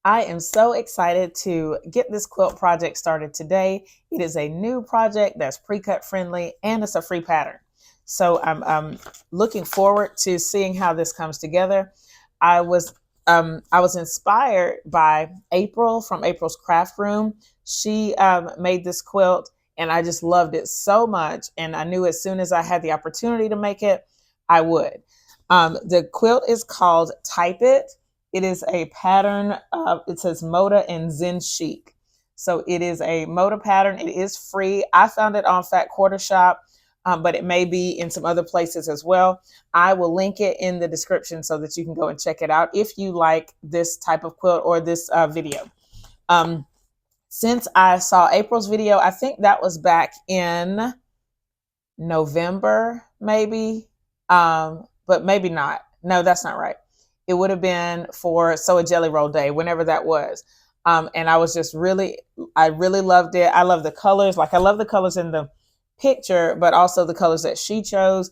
I am so excited to get this quilt project started today. It is a new project that's pre-cut friendly and it's a free pattern. So I'm looking forward to seeing how this comes together. I was inspired by April from April's Craft Room. She made this quilt and I just loved it so much. And I knew as soon as I had the opportunity to make it, I would. The quilt is called Type It. It is a pattern of, it says Moda and Zen Chic. So it is a Moda pattern. It is free. I found it on Fat Quarter Shop, but it may be in some other places as well. I will link it in the description so that you can go and check it out if you like this type of quilt or this video. Um, since I saw April's video, I think that was back in November, maybe, but maybe not. No, that's not right. It would have been for Sew a Jelly Roll Day, whenever that was. And I was just I really loved it. I love the colors. Like I love the colors in the picture, but also the colors that she chose.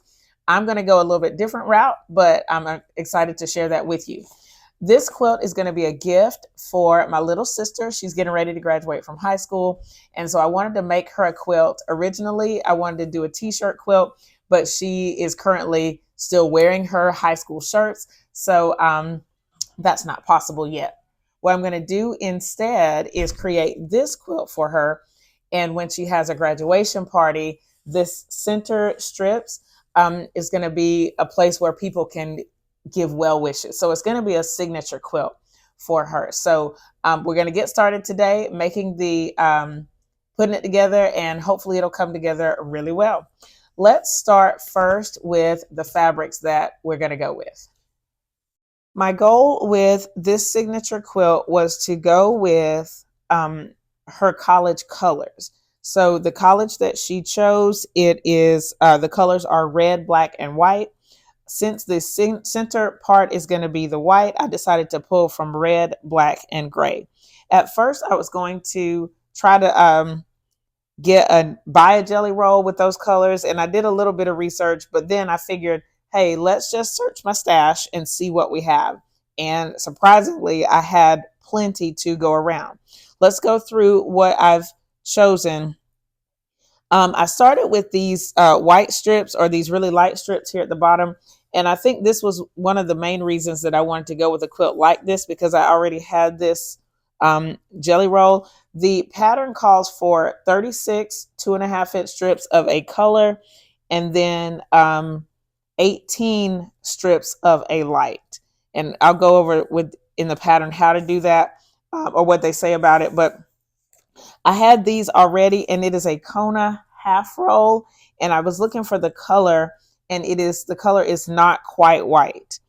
I'm going to go a little bit different route, but I'm excited to share that with you. This quilt is going to be a gift for my little sister. She's getting ready to graduate from high school. And so I wanted to make her a quilt. Originally, I wanted to do a t-shirt quilt, but she is currently still wearing her high school shirts. So that's not possible yet. What I'm going to do instead is create this quilt for her. And when she has a graduation party, this center strips is going to be a place where people can give well wishes. So it's going to be a signature quilt for her. So we're going to get started today making putting it together, and hopefully it'll come together really well. Let's start first with the fabrics that we're going to go with. My goal with this signature quilt was to go with her college colors. So the college that she chose, it is the colors are red, black, and white. Since the center part is going to be the white, I decided to pull from red, black, and gray. At first, I was going to try to buy a jelly roll with those colors, and I did a little bit of research, but then I figured, hey, let's just search my stash and see what we have. And surprisingly, I had plenty to go around. Let's go through what I've chosen. I started with these white strips, or these really light strips here at the bottom. And I think this was one of the main reasons that I wanted to go with a quilt like this, because I already had this jelly roll. The pattern calls for 36 2.5-inch strips of a color, and then 18 strips of a light. And I'll go over in the pattern how to do that, or what they say about it. But I had these already, and it is a Kona half roll, and I was looking for the color, and the color is not quite white.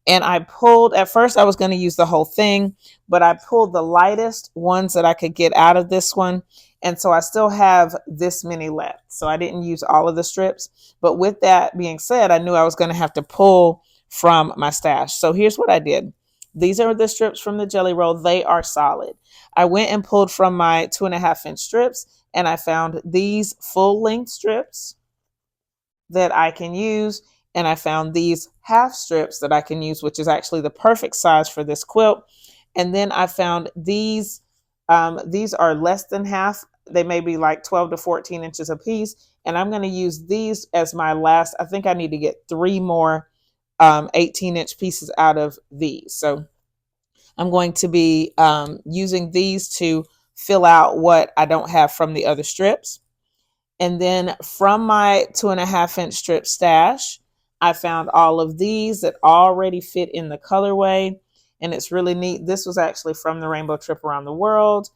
And I pulled, at first I was going to use the whole thing, but I pulled the lightest ones that I could get out of this one. And so I still have this many left. So I didn't use all of the strips. But with that being said, I knew I was going to have to pull from my stash. So here's what I did. These are the strips from the jelly roll. They are solid. I went and pulled from my 2.5-inch strips, and I found these full length strips that I can use. And I found these half strips that I can use, which is actually the perfect size for this quilt. And then I found these are less than half. They may be like 12 to 14 inches a piece. And I'm going to use these as my last. I think I need to get 3 more 18-inch pieces out of these. So I'm going to be using these to fill out what I don't have from the other strips. And then from my 2.5-inch strip stash, I found all of these that already fit in the colorway. And it's really neat. This was actually from the Rainbow Trip Around the World.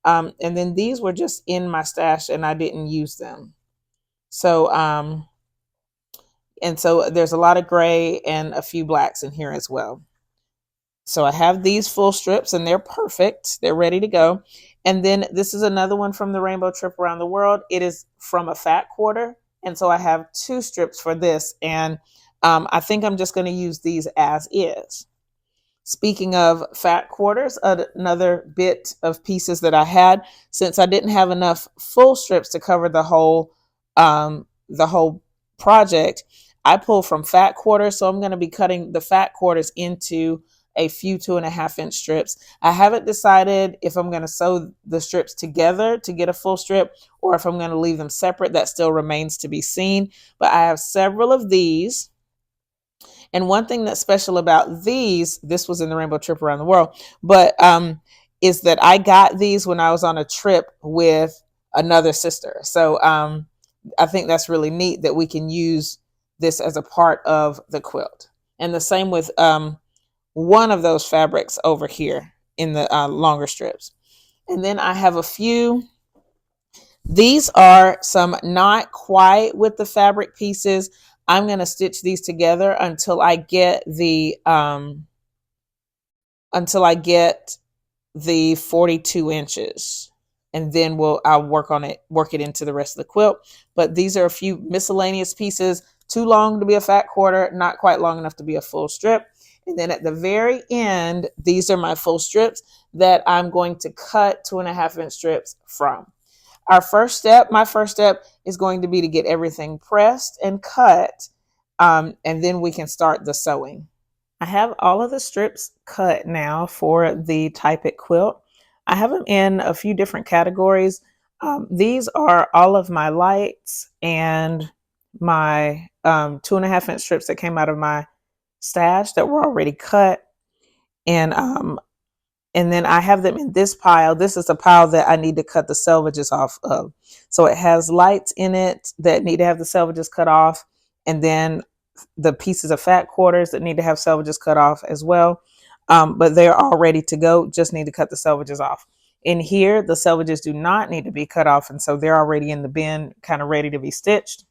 And then these were just in my stash and I didn't use them. So, and so there's a lot of gray and a few blacks in here as well. So I have these full strips and they're perfect. They're ready to go. And then this is another one from the Rainbow Trip Around the World. It is from a fat quarter. And so I have 2 strips for this. And I think I'm just going to use these as is. Speaking of fat quarters, another bit of pieces that I had, since I didn't have enough full strips to cover the whole project, I pulled from fat quarters. So I'm going to be cutting the fat quarters into a few 2.5-inch strips. I haven't decided if I'm going to sew the strips together to get a full strip or if I'm going to leave them separate. That still remains to be seen. But I have several of these. And one thing that's special about these, this was in the Rainbow Trip Around the World, but is that I got these when I was on a trip with another sister. So I think that's really neat that we can use this as a part of the quilt. And the same with one of those fabrics over here in the longer strips. And then I have a few. These are some not quite with the fabric pieces. I'm going to stitch these together until I get the 42 inches. And then I'll work it into the rest of the quilt. But these are a few miscellaneous pieces, too long to be a fat quarter, not quite long enough to be a full strip. And then at the very end, these are my full strips that I'm going to cut 2.5-inch strips from. My first step is going to be to get everything pressed and cut, and then we can start the sewing. I have all of the strips cut now for the Type It quilt. I have them in a few different categories. These are all of my lights and my 2.5-inch strips that came out of my stash that were already cut. And then I have them in this pile. This is a pile that I need to cut the selvages off of. So it has lights in it that need to have the selvages cut off. And then the pieces of fat quarters that need to have selvages cut off as well. But they're all ready to go. Just need to cut the selvages off. In here, the selvages do not need to be cut off. And so they're already in the bin, kind of ready to be stitched.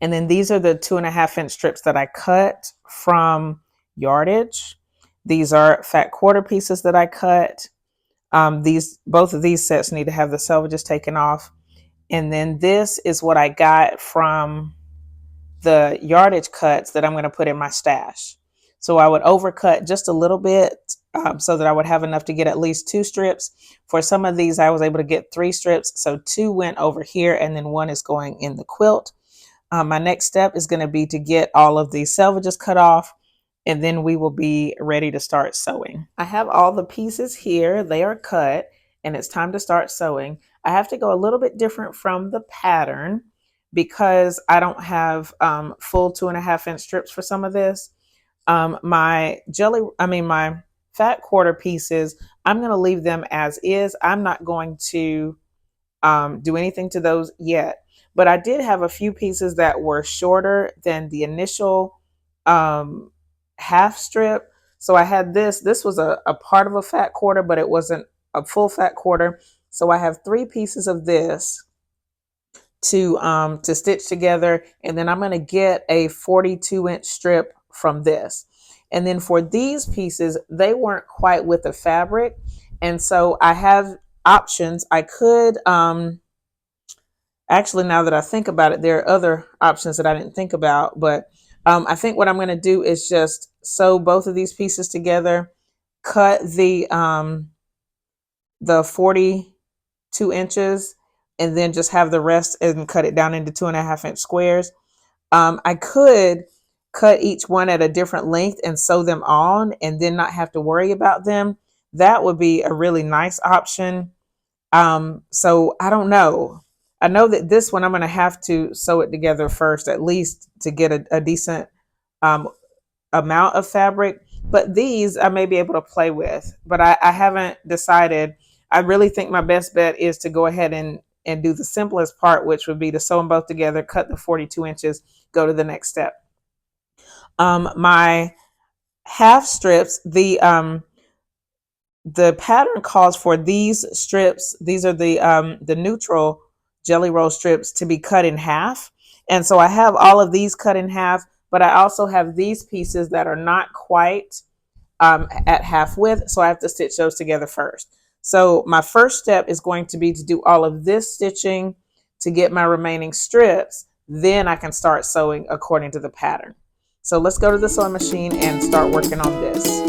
And then these are the 2.5-inch strips that I cut from yardage. These are fat quarter pieces that I cut. Both of these sets need to have the selvages taken off. And then this is what I got from the yardage cuts that I'm going to put in my stash. So I would overcut just a little bit so that I would have enough to get at least 2 strips. For some of these, I was able to get 3 strips. So 2 went over here and then 1 is going in the quilt. My next step is going to be to get all of these selvages cut off, and then we will be ready to start sewing. I have all the pieces here. They are cut, and it's time to start sewing. I have to go a little bit different from the pattern because I don't have full 2.5-inch strips for some of this. My fat quarter pieces, I'm going to leave them as is. I'm not going to do anything to those yet. But I did have a few pieces that were shorter than the initial half strip. So I had this was a part of a fat quarter, but it wasn't a full fat quarter. So I have 3 pieces of this to stitch together. And then I'm going to get a 42-inch strip from this. And then for these pieces, they weren't quite with the fabric. And so I have options. I could, actually, now that I think about it, there are other options that I didn't think about, but I think what I'm going to do is just sew both of these pieces together, cut the 42 inches, and then just have the rest and cut it down into 2.5-inch squares. I could cut each one at a different length and sew them on and then not have to worry about them. That would be a really nice option. So I don't know. I know that this one I'm going to have to sew it together first, at least to get a decent amount of fabric. But these I may be able to play with, but I haven't decided. I really think my best bet is to go ahead and do the simplest part, which would be to sew them both together, cut the 42 inches, go to the next step. My half strips, the pattern calls for these strips. These are the neutral jelly roll strips to be cut in half. And so I have all of these cut in half, but I also have these pieces that are not quite at half width. So I have to stitch those together first. So my first step is going to be to do all of this stitching to get my remaining strips. Then I can start sewing according to the pattern. So let's go to the sewing machine and start working on this.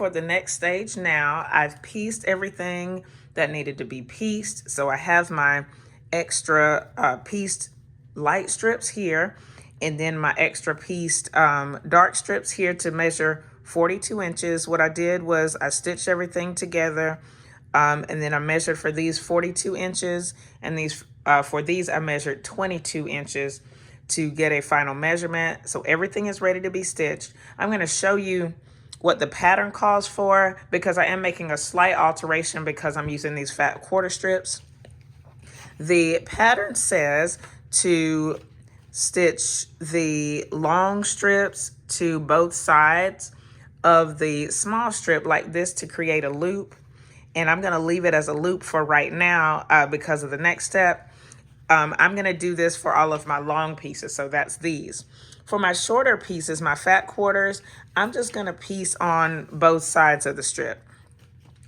for the next stage now. I've pieced everything that needed to be pieced. So I have my extra pieced light strips here, and then my extra pieced dark strips here to measure 42 inches. What I did was I stitched everything together, and then I measured for these 42 inches, and these for these I measured 22 inches to get a final measurement. So everything is ready to be stitched. I'm going to show you what the pattern calls for, because I am making a slight alteration because I'm using these fat quarter strips. The pattern says to stitch the long strips to both sides of the small strip like this to create a loop. And I'm going to leave it as a loop for right now because of the next step. I'm going to do this for all of my long pieces. So that's these. For my shorter pieces, my fat quarters, I'm just going to piece on both sides of the strip.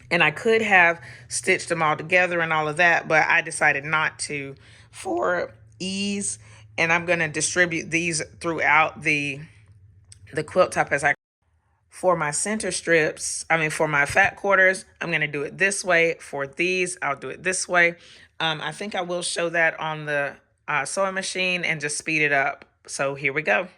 And I could have stitched them all together and all of that, but I decided not to for ease. And I'm going to distribute these throughout the quilt top as I. For my center strips, for my fat quarters, I'm going to do it this way. For these, I'll do it this way. I think I will show that on the sewing machine and just speed it up. So here we go.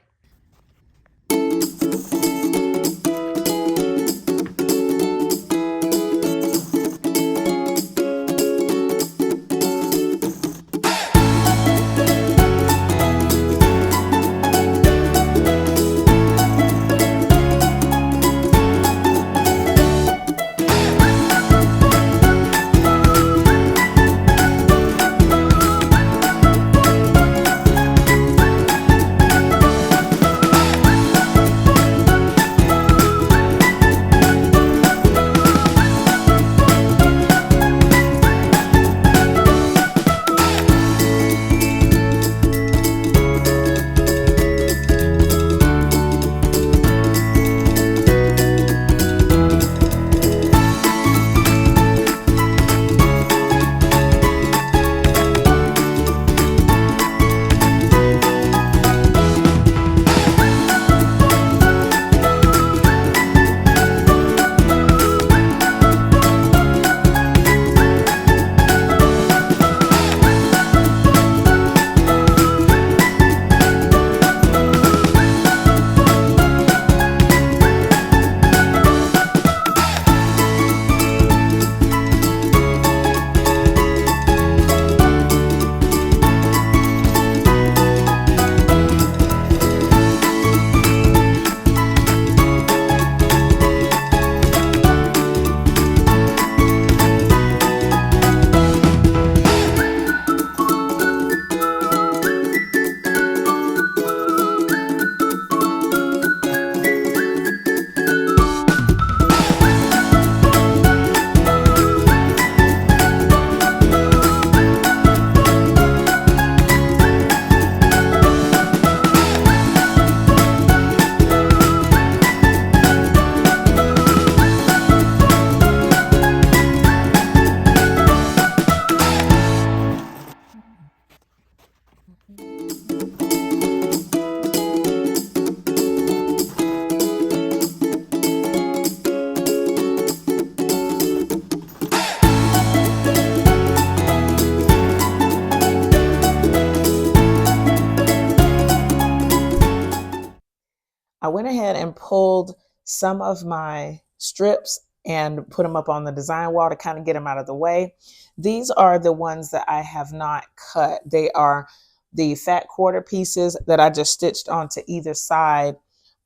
I went ahead and pulled some of my strips and put them up on the design wall to kind of get them out of the way. These are the ones that I have not cut. They are the fat quarter pieces that I just stitched onto either side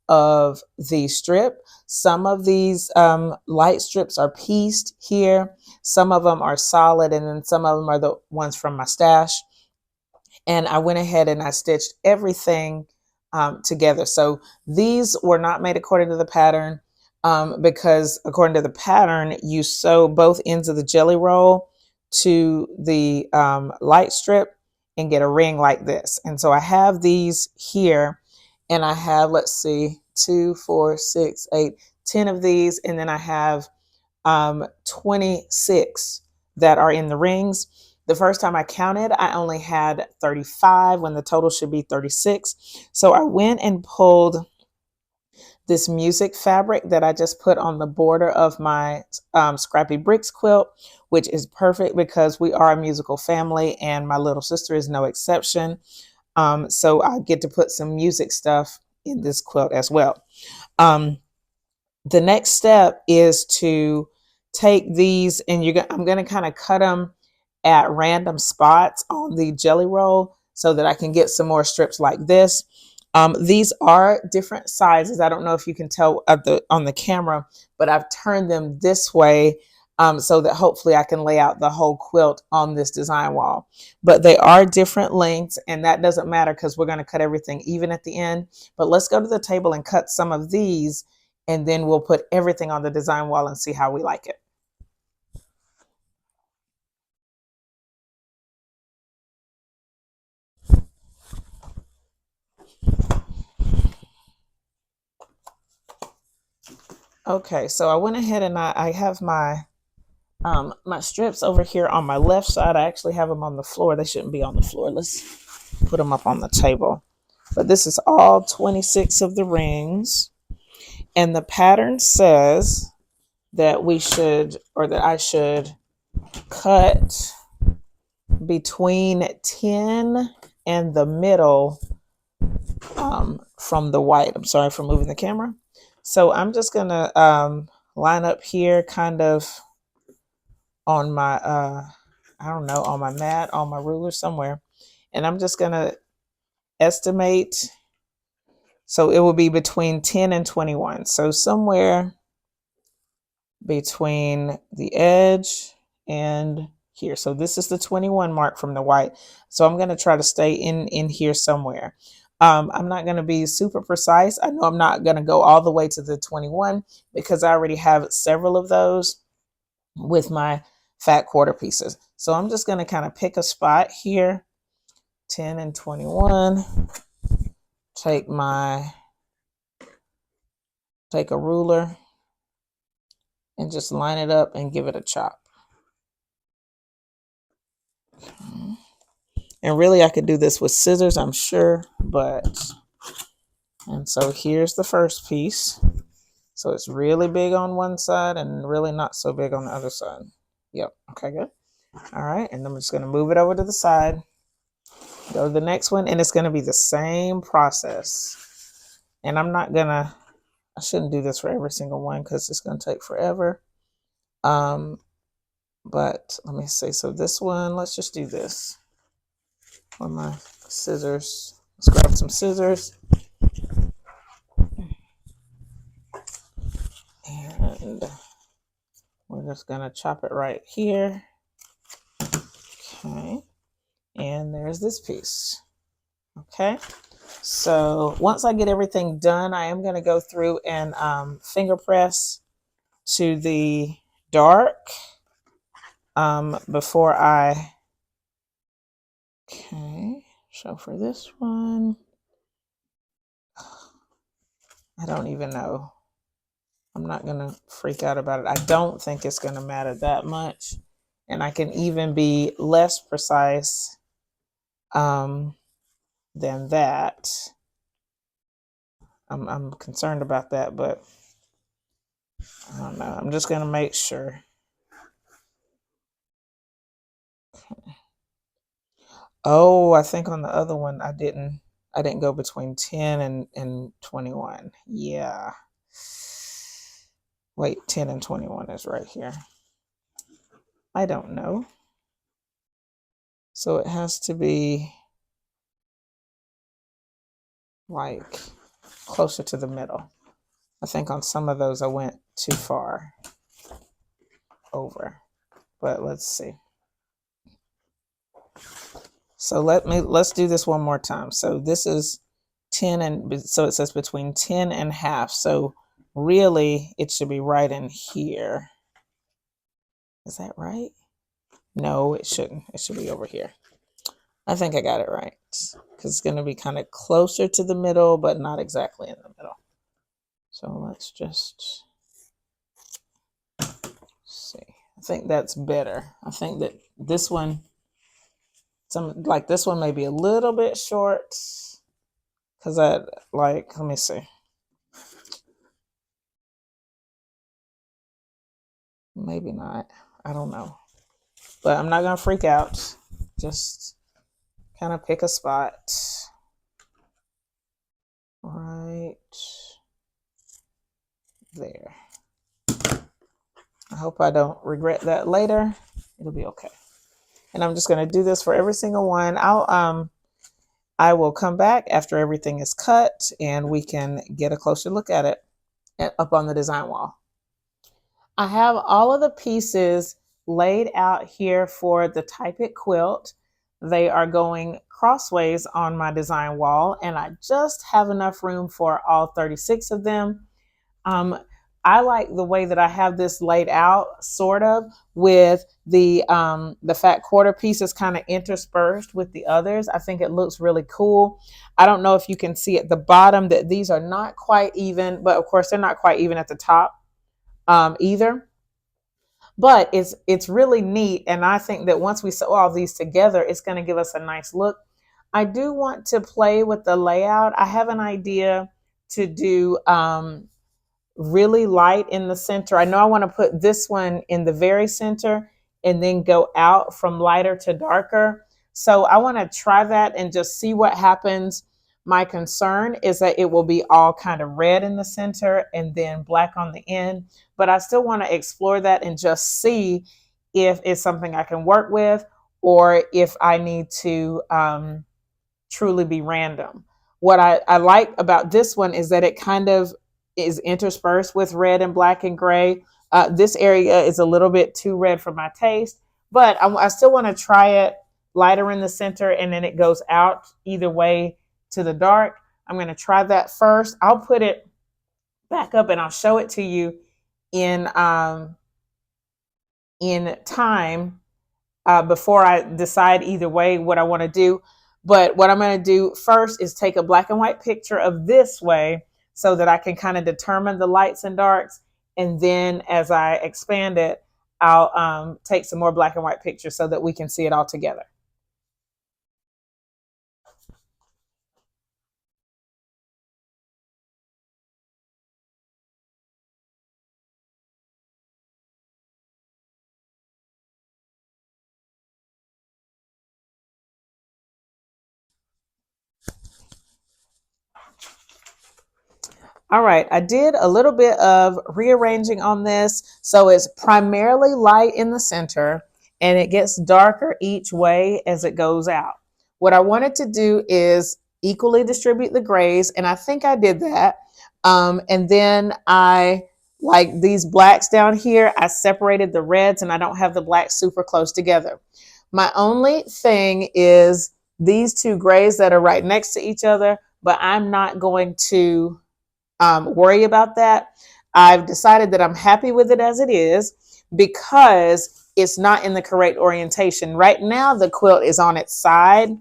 of the strip. Some of these light strips are pieced here. Some of them are solid, and then some of them are the ones from my stash. And I went ahead and I stitched everything together. So these were not made according to the pattern because according to the pattern, you sew both ends of the jelly roll to the light strip and get a ring like this. And so I have these here, and I have, let's see, 2, 4, 6, 8, 10 of these. And then I have 26 that are in the rings. The first time I counted, I only had 35 when the total should be 36. So I went and pulled this music fabric that I just put on the border of my Scrappy Bricks quilt, which is perfect because we are a musical family and my little sister is no exception. So I get to put some music stuff in this quilt as well. The next step is to take these and I'm going to kind of cut them at random spots on the jelly roll so that I can get some more strips like this. These are different sizes. I don't know if you can tell on the camera, but I've turned them this way so that hopefully I can lay out the whole quilt on this design wall. But they are different lengths, and that doesn't matter because we're going to cut everything even at the end. But let's go to the table and cut some of these, and then we'll put everything on the design wall and see how we like it. Okay, so I went ahead and I have my my strips over here on my left side. I actually have them on the floor. They shouldn't be on the floor. Let's put them up on the table. But this is all 26 of the rings. And the pattern says that we should, or that I should cut between 10 and the middle from the white. I'm sorry for moving the camera. So I'm just going to line up here kind of on my, I don't know, on my mat, on my ruler somewhere. And I'm just going to estimate. So it will be between 10 and 21. So somewhere between the edge and here. So this is the 21 mark from the white. So I'm going to try to stay in here somewhere. I'm not going to be super precise. I know I'm not going to go all the way to the 21 because I already have several of those with my fat quarter pieces. So I'm just going to kind of pick a spot here, 10 and 21. Take a ruler and just line it up and give it a chop. Okay. And really I could do this with scissors, I'm sure, and so here's the first piece. So it's really big on one side and really not so big on the other side. Yep, okay, good. All right, and I'm just gonna move it over to the side, go to the next one, and it's gonna be the same process. And I shouldn't do this for every single one because it's gonna take forever. But let me see, so this one, let's just do this. On my scissors, let's grab some scissors. And we're just gonna chop it right here. Okay, and there's this piece. Okay, so once I get everything done, I am gonna go through and finger press to the dark before I, okay, so for this one, I don't even know. I'm not gonna freak out about it. I don't think it's gonna matter that much. And I can even be less precise than that. I'm concerned about that, but I don't know. I'm just gonna make sure. Oh, I think on the other one I didn't go between 10 and 21. Yeah. Wait, 10 and 21 is right here. I don't know. So it has to be like closer to the middle. I think on some of those I went too far over, but let's see. So let's do this one more time. So this is 10, and so it says between 10 and half. So really it should be right in here. Is that right? No, it shouldn't. It should be over here. I think I got it right because it's going to be kind of closer to the middle, but not exactly in the middle. So let's just see. I think that's better. I think that this one, like this one may be a little bit short because let me see. Maybe not. I don't know. But I'm not going to freak out. Just kind of pick a spot. Right there. I hope I don't regret that later. It'll be okay. And I'm just going to do this for every single one. I will come back after everything is cut and we can get a closer look at it up on the design wall. I have all of the pieces laid out here for the Type It quilt. They are going crossways on my design wall, and I just have enough room for all 36 of them. I like the way that I have this laid out, sort of, with the fat quarter pieces kind of interspersed with the others. I think it looks really cool. I don't know if you can see at the bottom that these are not quite even, but of course they're not quite even at the top either. But it's really neat, and I think that once we sew all these together, it's going to give us a nice look. I do want to play with the layout. I have an idea to do really light in the center. I know I want to put this one in the very center and then go out from lighter to darker. So I want to try that and just see what happens. My concern is that it will be all kind of red in the center and then black on the end. But I still want to explore that and just see if it's something I can work with or if I need to truly be random. What I like about this one is that it kind of is interspersed with red and black and gray. This area is a little bit too red for my taste, but I still want to try it lighter in the center and then it goes out either way to the dark. I'm going to try that first. I'll put it back up and I'll show it to you in time before I decide either way what I want to do. But what I'm going to do first is take a black and white picture of this way so that I can kind of determine the lights and darks. And then as I expand it, I'll take some more black and white pictures so that we can see it all together. All right, I did a little bit of rearranging on this. So it's primarily light in the center and it gets darker each way as it goes out. What I wanted to do is equally distribute the grays, and I think I did that. And then like these blacks down here, I separated the reds and I don't have the blacks super close together. My only thing is these two grays that are right next to each other, but I'm not going to worry about that. I've decided that I'm happy with it as it is because it's not in the correct orientation. Right now, the quilt is on its side.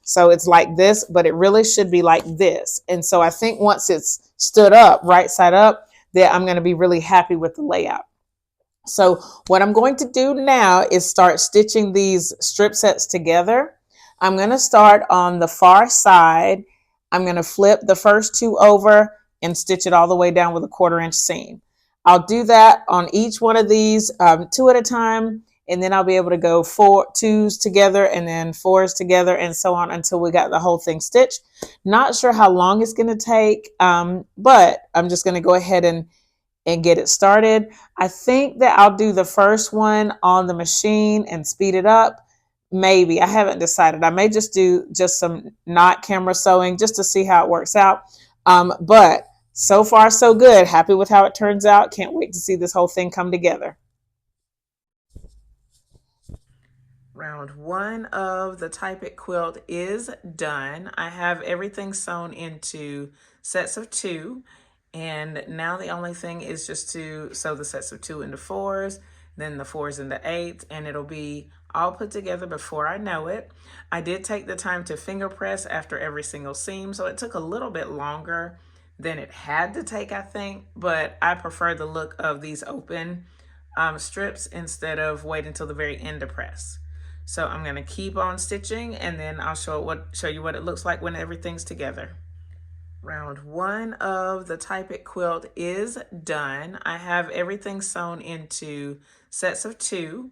So it's like this, but it really should be like this. And so I think once it's stood up, right side up, that I'm going to be really happy with the layout. So what I'm going to do now is start stitching these strip sets together. I'm going to start on the far side. I'm going to flip the first two over and stitch it all the way down with a 1/4 inch seam. I'll do that on each one of these two at a time, and then I'll be able to go twos together and then fours together and so on until we got the whole thing stitched. Not sure how long it's going to take, but I'm just going to go ahead and get it started. I think that I'll do the first one on the machine and speed it up. Maybe. I haven't decided. I may just do just some not camera sewing just to see how it works out. But so far, so good. Happy with how it turns out. Can't wait to see this whole thing come together. Round one of the Type It quilt is done. I have everything sewn into sets of 2. And now the only thing is just to sew the sets of 2 into 4s, then the 4s into 8s, and it'll be all put together before I know it. I did take the time to finger press after every single seam, so it took a little bit longer than it had to take, I think, but I prefer the look of these open strips instead of wait until the very end to press. So I'm going to keep on stitching and then I'll show you what it looks like when everything's together. Round one of the Type It quilt is done. I have everything sewn into sets of 2,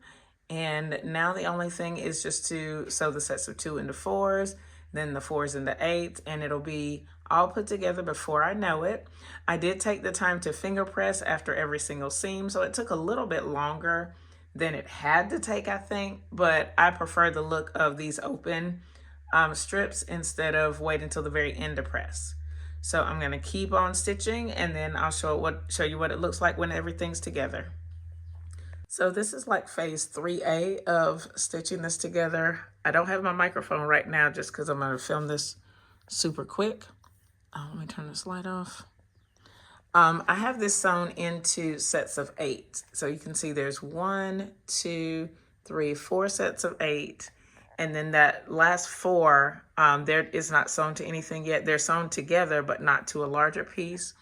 and now the only thing is just to sew the sets of 2 into 4s, then the 4s into 8s, and it'll be all put together before I know it. I did take the time to finger press after every single seam, so it took a little bit longer than it had to take, I think, but I prefer the look of these open strips instead of wait until the very end to press. So I'm going to keep on stitching, and then I'll show you what it looks like when everything's together. So this is like phase 3A of stitching this together. I don't have my microphone right now just because I'm going to film this super quick. Let me turn this light off. I have this sewn into sets of 8. So you can see there's 1, 2, 3, 4 sets of 8. And then that last 4, there is not sewn to anything yet. They're sewn together, but not to a larger piece.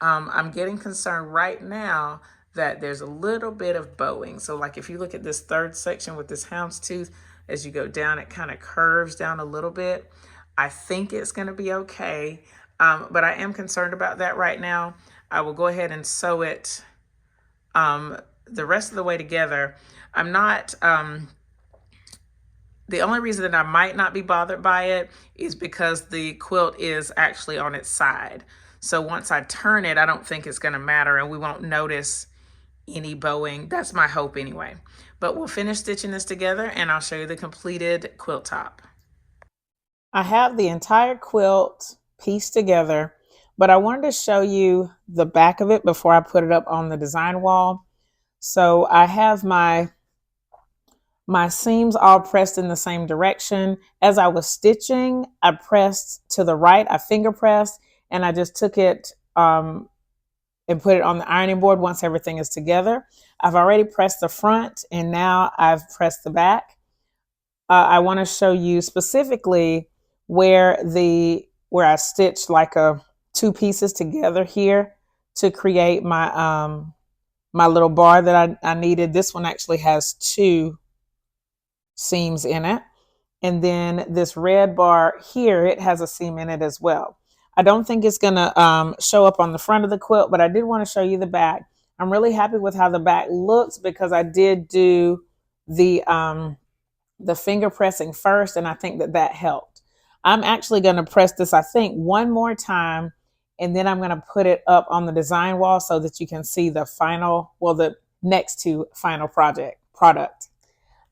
I'm getting concerned right now that there's a little bit of bowing. So like if you look at this third section with this houndstooth, as you go down, it kind of curves down a little bit. I think it's going to be okay, but I am concerned about that right now. I will go ahead and sew it the rest of the way together. I'm not... The only reason that I might not be bothered by it is because the quilt is actually on its side. So once I turn it, I don't think it's going to matter and we won't notice any bowing. That's my hope anyway. But we'll finish stitching this together and I'll show you the completed quilt top. I have the entire quilt pieced together, but I wanted to show you the back of it before I put it up on the design wall. So I have my seams all pressed in the same direction. As I was stitching, I pressed to the right, I finger pressed, and I just took it and put it on the ironing board once everything is together. I've already pressed the front and now I've pressed the back. I want to show you specifically where I stitched like 2 pieces together here to create my my little bar that I needed. This one actually has 2 seams in it. And then this red bar here, it has a seam in it as well. I don't think it's gonna show up on the front of the quilt, but I did want to show you the back. I'm really happy with how the back looks because I did do the finger pressing first, and I think that helped. I'm actually gonna press this, I think, one more time, and then I'm gonna put it up on the design wall so that you can see the final, well, the next to final product.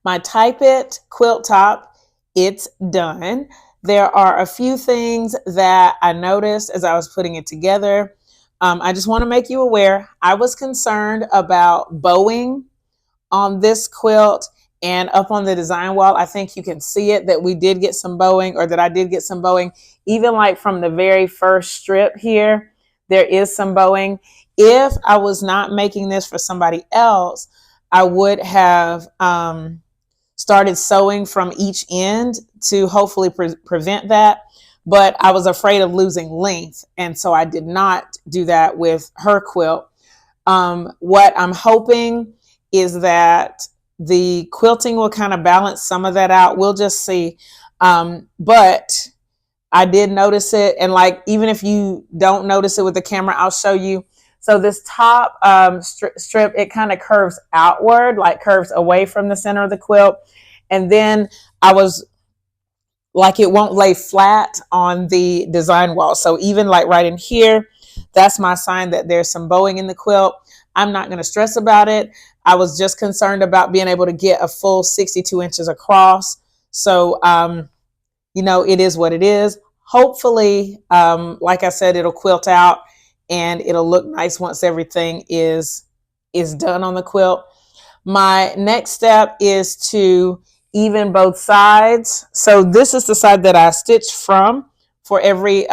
My Type It quilt top, it's done. There are a few things that I noticed as I was putting it together. I just want to make you aware, I was concerned about bowing on this quilt and up on the design wall. I think you can see it that we did get some bowing, or that I did get some bowing, even like from the very first strip here, there is some bowing. If I was not making this for somebody else, I would have started sewing from each end to hopefully prevent that. But I was afraid of losing length. And so I did not do that with her quilt. What I'm hoping is that the quilting will kind of balance some of that out. We'll just see. But I did notice it. And like, even if you don't notice it with the camera, I'll show you. So this top strip, it kind of curves outward, like curves away from the center of the quilt. And then I was like, it won't lay flat on the design wall. So even like right in here, that's my sign that there's some bowing in the quilt. I'm not going to stress about it. I was just concerned about being able to get a full 62 inches across. So, you know, it is what it is. Hopefully, like I said, it'll quilt out and it'll look nice once everything is done on the quilt. My next step is to even both sides. So this is the side that I stitched from for every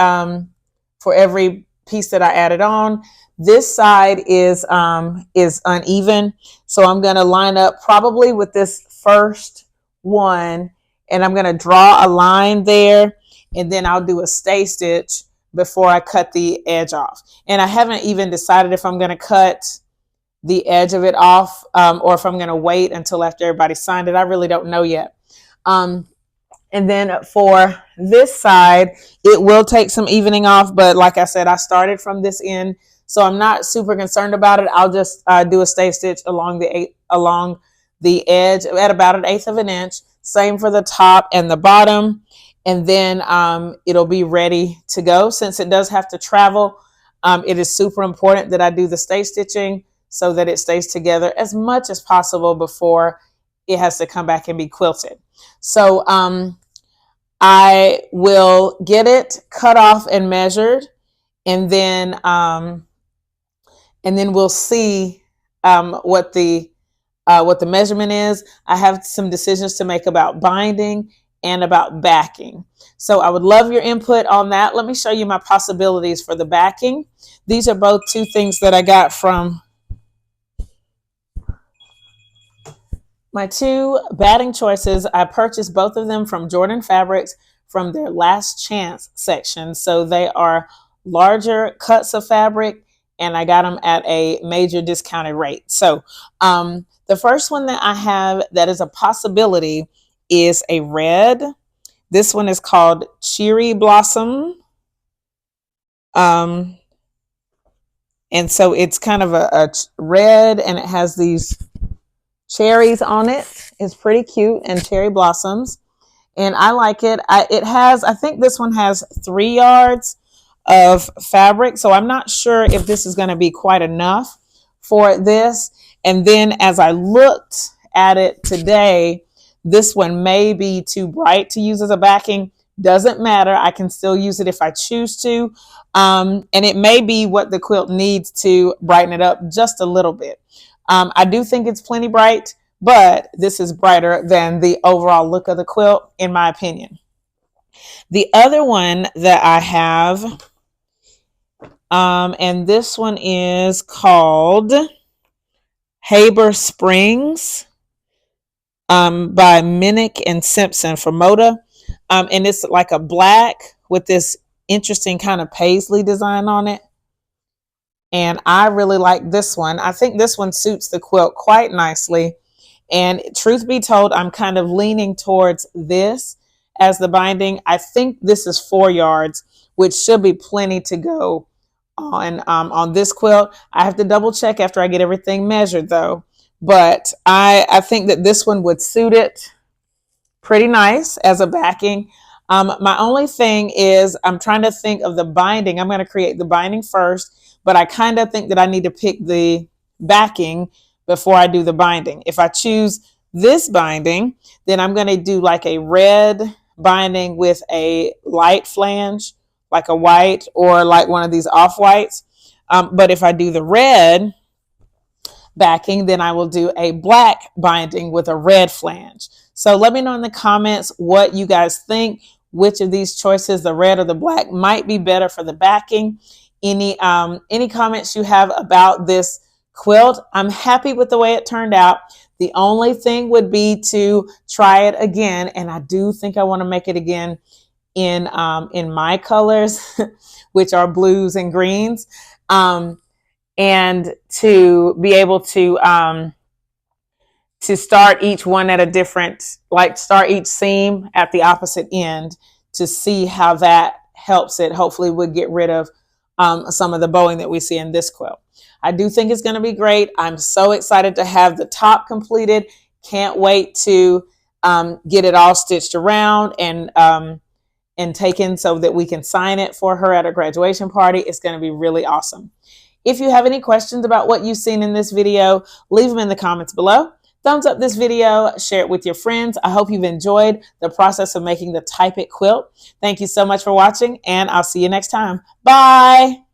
piece that I added on. This side is uneven. So I'm going to line up probably with this first one, and I'm going to draw a line there, and then I'll do a stay stitch before I cut the edge off. And I haven't even decided if I'm going to cut the edge of it off or if I'm going to wait until after everybody signed it. I really don't know yet. And then for this side, it will take some evening off. But like I said, I started from this end, so I'm not super concerned about it. I'll just do a stay stitch along the edge at about 1/8 of an inch. Same for the top and the bottom. And then it'll be ready to go. Since it does have to travel, it is super important that I do the stay stitching so that it stays together as much as possible before it has to come back and be quilted. So I will get it cut off and measured, and then we'll see what the measurement is. I have some decisions to make about binding and about backing. So I would love your input on that. Let me show you my possibilities for the backing. These are both two things that I got from my two batting choices. I purchased both of them from Jordan Fabrics from their Last Chance section. So they are larger cuts of fabric, and I got them at a major discounted rate. So the first one that I have that is a possibility is a red. This one is called Cherry Blossom. And so it's kind of a red, and it has these cherries on it. It's pretty cute, and cherry blossoms. And I like it. I think this one has 3 yards of fabric. So I'm not sure if this is going to be quite enough for this. And then as I looked at it today, this one may be too bright to use as a backing. Doesn't matter. I can still use it if I choose to. And it may be what the quilt needs to brighten it up just a little bit. I do think it's plenty bright, but this is brighter than the overall look of the quilt, in my opinion. The other one that I have, and this one is called Haber Springs by Minnick and Simpson for Moda. And it's like a black with this interesting kind of paisley design on it. And I really like this one. I think this one suits the quilt quite nicely. And truth be told, I'm kind of leaning towards this as the binding. I think this is 4 yards, which should be plenty to go on this quilt. I have to double check after I get everything measured though. But I think that this one would suit it pretty nice as a backing. My only thing is I'm trying to think of the binding. I'm going to create the binding first, but I kind of think that I need to pick the backing before I do the binding. If I choose this binding, then I'm going to do like a red binding with a light flange, like a white or like one of these off-whites. But if I do the red backing, then I will do a black binding with a red flange. So let me know in the comments what you guys think, which of these choices, the red or the black, might be better for the backing. Any comments you have about this quilt? I'm happy with the way it turned out. The only thing would be to try it again, and I do think I want to make it again in my colors, which are blues and greens, and to be able to start each one at a different, like start each seam at the opposite end to see how that helps it. Hopefully we'll get rid of some of the bowing that we see in this quilt. I do think it's going to be great. I'm so excited to have the top completed. Can't wait to get it all stitched around and taken so that we can sign it for her at a graduation party. It's going to be really awesome. If you have any questions about what you've seen in this video, leave them in the comments below. Thumbs up this video, share it with your friends. I hope you've enjoyed the process of making the Type It quilt. Thank you so much for watching, and I'll see you next time. Bye.